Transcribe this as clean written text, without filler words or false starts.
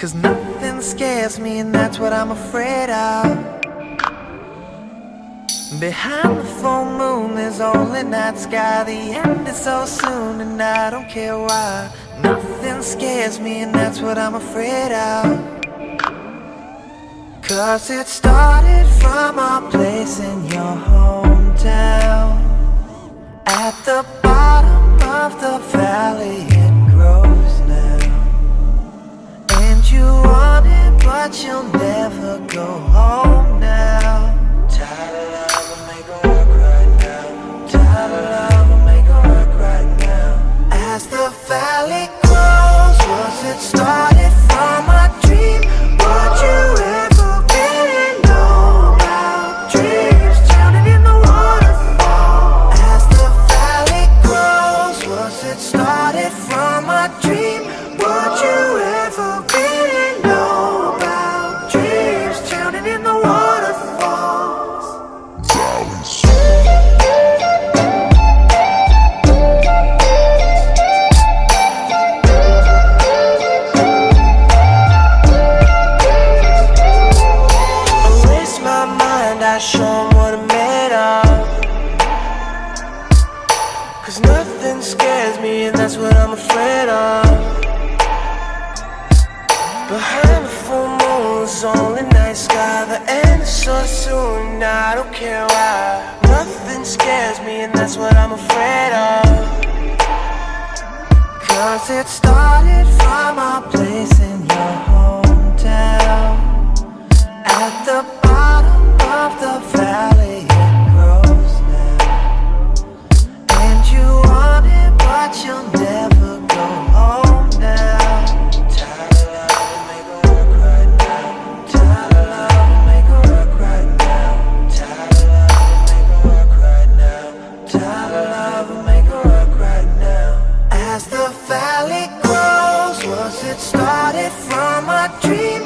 'Cause nothing scares me, and that's what I'm afraid of. Behind the full moon, there's only night sky. The end is so soon, and I don't care why. Nothing scares me, and that's what I'm afraid of. 'Cause it started from a place in your hometown. At the bottom of the valley it grows now. And you want it, but you'll never go home now. Tired of love, will make it work right now. Tired of love, will make it work right now. As the valley grows, was it started from a dream? Would you ever really know about dreams drowning in the waterfall? As the valley grows, was it started from a dream? Would you ever really know about dreams drowning in the waterfalls? Erase my mind, I show 'em what I'm made of. 'Cause nothing scares me, and that's what I'm afraid of. Behind the full moon, there's only night sky. The end is so soon, I don't care why. Nothing scares me, and that's what I'm afraid of. 'Cause it started from a place in your hometown. At the bottom of the valley it grows now. And you want it, but you'll never go home now. Tired of love, will make it work right now. Tired of love, will make it work right now. Tired of love, will make it work right now. Tired of love, will make it work right now. As the valley grows, was it started from a dream?